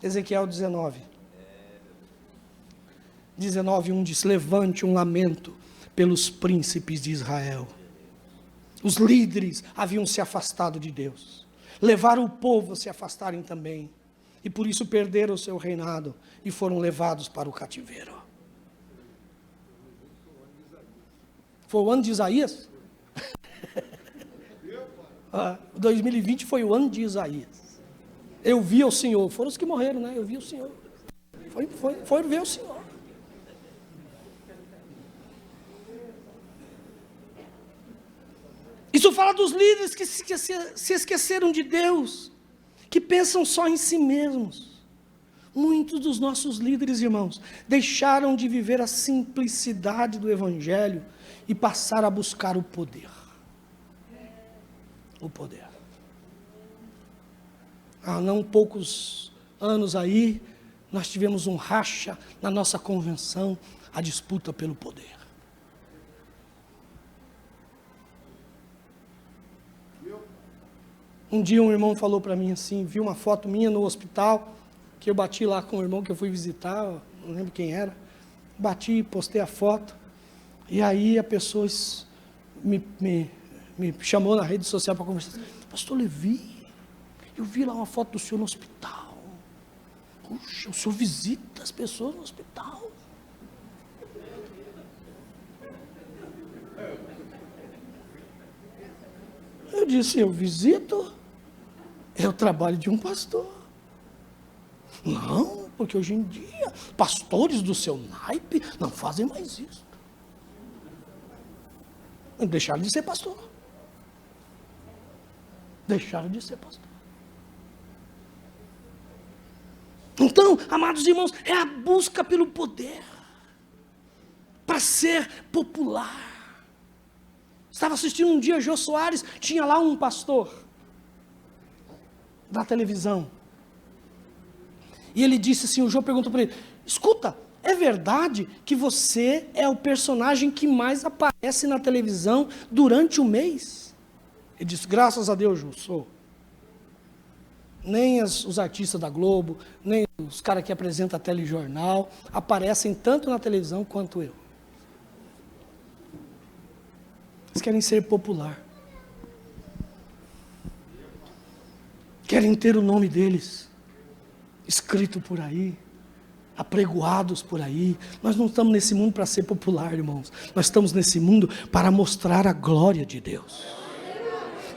Ezequiel 19:1 diz: levante um lamento pelos príncipes de Israel. Os líderes haviam se afastado de Deus, levaram o povo a se afastarem também, e por isso perderam o seu reinado e foram levados para o cativeiro. Foi o ano de Isaías? 2020 foi o ano de Isaías. Eu vi o Senhor, foram os que morreram, né? Eu vi o Senhor. Foi ver o Senhor. Isso fala dos líderes que se esqueceram de Deus, que pensam só em si mesmos. Muitos dos nossos líderes, irmãos, deixaram de viver a simplicidade do Evangelho e passaram a buscar o poder. O poder. Há não poucos anos aí, nós tivemos um racha na nossa convenção, a disputa pelo poder. Um dia um irmão falou para mim assim, viu uma foto minha no hospital, que eu bati lá com o irmão que eu fui visitar, não lembro quem era, bati, postei a foto, e aí a pessoa me chamou na rede social para conversar. Pastor Levi, eu vi lá uma foto do senhor no hospital. Puxa, o senhor visita as pessoas no hospital. Eu disse, eu visito, é o trabalho de um pastor. Não, porque hoje em dia, pastores do seu naipe não fazem mais isso. Deixaram de ser pastor. Deixaram de ser pastor. Então, amados irmãos, é a busca pelo poder, para ser popular. Estava assistindo um dia Jô Soares, tinha lá um pastor da televisão. E ele disse assim, o Jô perguntou para ele, escuta, é verdade que você é o personagem que mais aparece na televisão durante o mês? Ele disse, graças a Deus, Jô, sou. Nem os artistas da Globo, nem os caras que apresentam a telejornal, aparecem tanto na televisão quanto eu. Eles querem ser popular. Querem ter o nome deles escrito por aí, apregoados por aí. Nós não estamos nesse mundo para ser popular, irmãos. Nós estamos nesse mundo para mostrar a glória de Deus.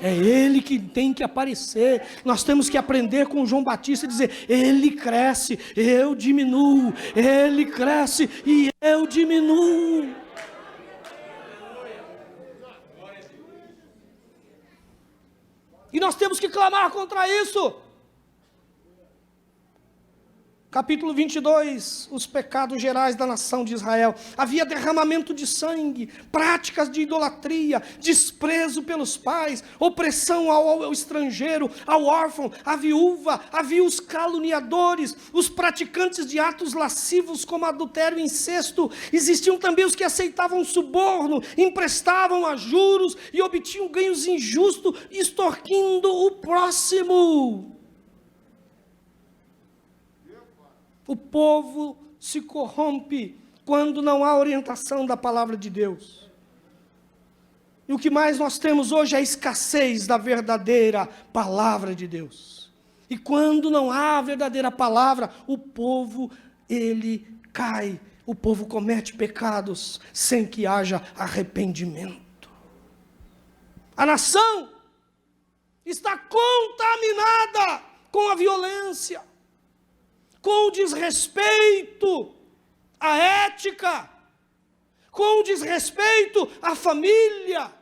É Ele que tem que aparecer. Nós temos que aprender com João Batista e dizer, Ele cresce, eu diminuo. Ele cresce e eu diminuo. E nós temos que clamar contra isso. Capítulo 22, os pecados gerais da nação de Israel. Havia derramamento de sangue, práticas de idolatria, desprezo pelos pais, opressão ao estrangeiro, ao órfão, à viúva. Havia os caluniadores, os praticantes de atos lascivos como adultério e incesto. Existiam também os que aceitavam suborno, emprestavam a juros e obtinham ganhos injustos, extorquindo o próximo. O povo se corrompe quando não há orientação da palavra de Deus. E o que mais nós temos hoje é a escassez da verdadeira palavra de Deus. E quando não há a verdadeira palavra, o povo, ele cai. O povo comete pecados sem que haja arrependimento. A nação está contaminada com a violência, com o desrespeito à ética, com o desrespeito à família,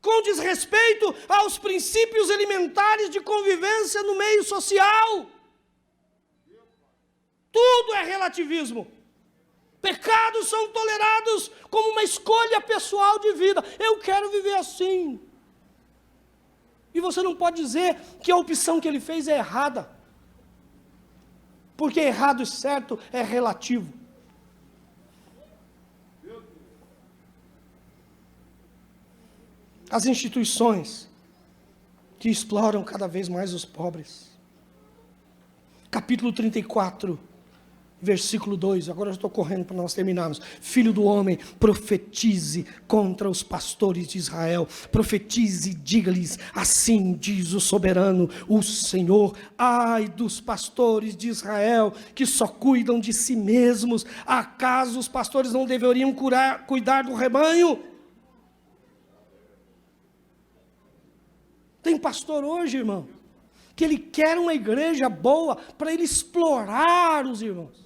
com o desrespeito aos princípios elementares de convivência no meio social. Tudo é relativismo. Pecados são tolerados como uma escolha pessoal de vida. Eu quero viver assim. E você não pode dizer que a opção que ele fez é errada. Porque errado e certo é relativo. As instituições que exploram cada vez mais os pobres. Capítulo 34, versículo 2, agora eu estou correndo para nós terminarmos. Filho do homem, profetize contra os pastores de Israel, profetize e diga-lhes, assim diz o soberano, o Senhor, ai dos pastores de Israel, que só cuidam de si mesmos, acaso os pastores não deveriam cuidar do rebanho? Tem pastor hoje, irmão, que ele quer uma igreja boa para ele explorar os irmãos,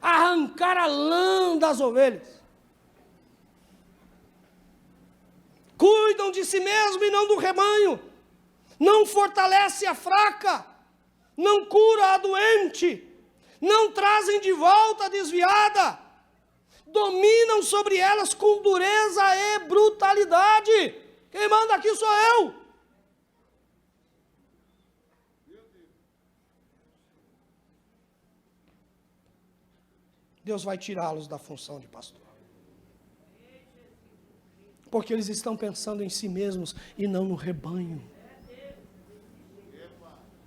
arrancar a lã das ovelhas. Cuidam de si mesmo e não do rebanho, não fortalece a fraca, não cura a doente, não trazem de volta a desviada, dominam sobre elas com dureza e brutalidade. Quem manda aqui sou eu. Deus vai tirá-los da função de pastor. Porque eles estão pensando em si mesmos e não no rebanho.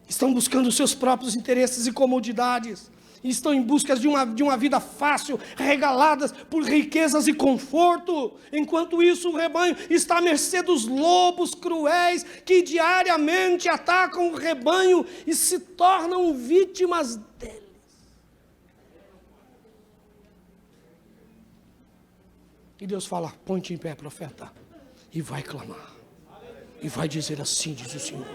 Estão buscando seus próprios interesses e comodidades. Estão em busca de uma vida fácil, regaladas por riquezas e conforto. Enquanto isso, o rebanho está à mercê dos lobos cruéis que diariamente atacam o rebanho e se tornam vítimas deles. E Deus fala, põe-te em pé, profeta, e vai clamar. E vai dizer, assim diz o Senhor.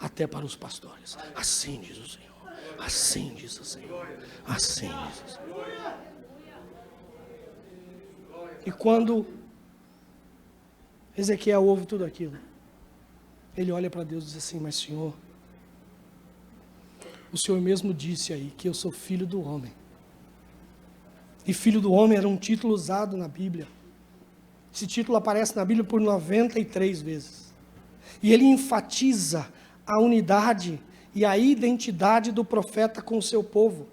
Até para os pastores, assim diz o Senhor. Assim diz o Senhor, assim diz o Senhor. E quando Ezequiel ouve tudo aquilo, ele olha para Deus e diz assim, mas Senhor, o Senhor mesmo disse aí que eu sou filho do homem. E filho do homem era um título usado na Bíblia. Esse título aparece na Bíblia por 93 vezes. E ele enfatiza a unidade e a identidade do profeta com o seu povo.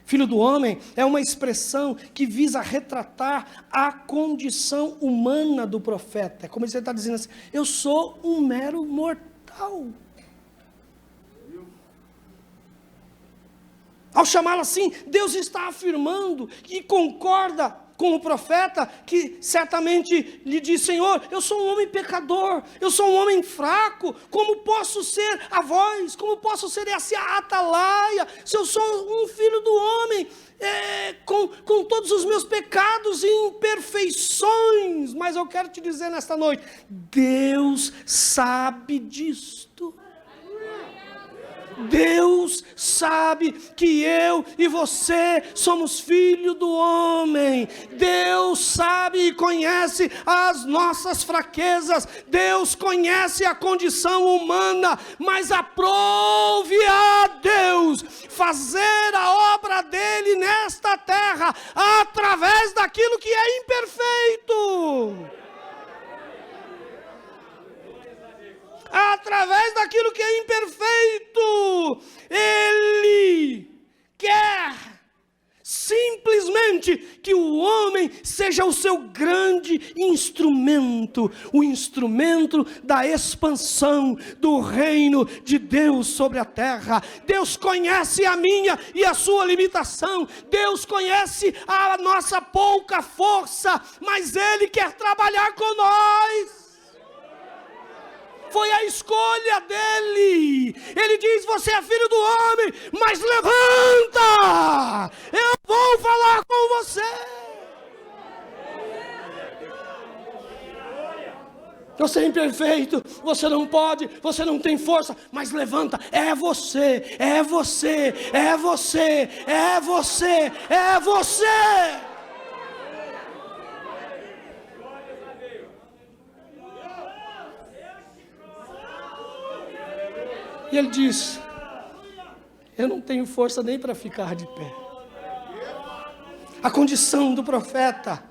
Filho do homem é uma expressão que visa retratar a condição humana do profeta. É como se ele está dizendo assim, eu sou um mero mortal. Ao chamá-lo assim, Deus está afirmando e concorda com o profeta, que certamente lhe diz, Senhor, eu sou um homem pecador, eu sou um homem fraco, como posso ser a voz, como posso ser essa atalaia, se eu sou um filho do homem, com todos os meus pecados e imperfeições, mas eu quero te dizer nesta noite, Deus sabe disto. Deus sabe que eu e você somos filho do homem. Deus sabe e conhece as nossas fraquezas. Deus conhece a condição humana, mas aprove a Deus fazer a obra dele nesta terra através daquilo que é imperfeito. Através daquilo que é imperfeito, Ele quer simplesmente que o homem seja o seu grande instrumento, o instrumento da expansão do reino de Deus sobre a terra. Deus conhece a minha e a sua limitação, Deus conhece a nossa pouca força, mas Ele quer trabalhar com nós. Foi a escolha dele. Ele diz, você é filho do homem, mas levanta, eu vou falar com você. Você é imperfeito, você não pode, você não tem força, mas levanta, é você, é você, é você, é você, é você. E ele diz, eu não tenho força nem para ficar de pé. A condição do profeta,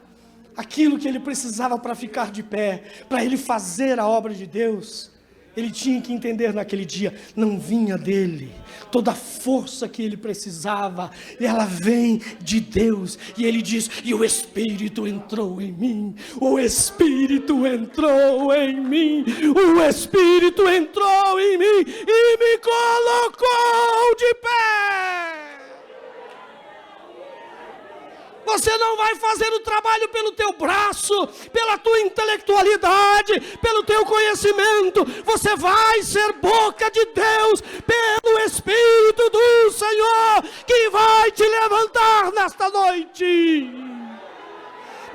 aquilo que ele precisava para ficar de pé, para ele fazer a obra de Deus, ele tinha que entender naquele dia, não vinha dele. Toda a força que ele precisava, ela vem de Deus. E ele diz, e o Espírito entrou em mim. O Espírito entrou em mim. O Espírito entrou em mim e me colocou de pé. Você não vai fazer o trabalho pelo teu braço, pela tua intelectualidade, pelo teu conhecimento. Você vai ser boca de Deus, pelo Espírito do Senhor, que vai te levantar nesta noite.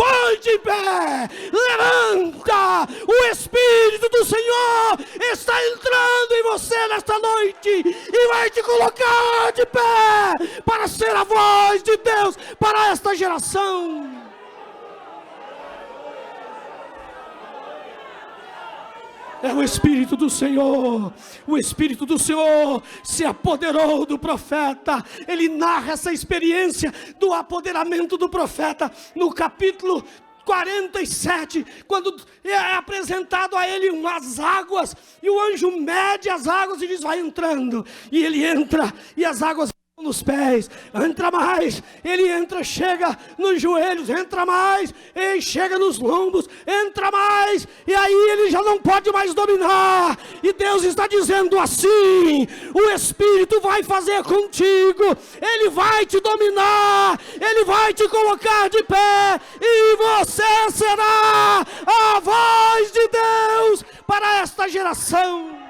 Põe de pé, levanta, o Espírito do Senhor está entrando em você nesta noite e vai te colocar de pé para ser a voz de Deus para esta geração. É o Espírito do Senhor. O Espírito do Senhor se apoderou do profeta. Ele narra essa experiência do apoderamento do profeta no capítulo 47, quando é apresentado a ele umas águas, e o anjo mede as águas e diz, vai entrando, e ele entra, e as águas nos pés, entra mais, ele entra, chega nos joelhos, entra mais, e chega nos lombos, entra mais, e aí ele já não pode mais dominar, e Deus está dizendo assim, o Espírito vai fazer contigo, ele vai te dominar, ele vai te colocar de pé, e você será a voz de Deus para esta geração.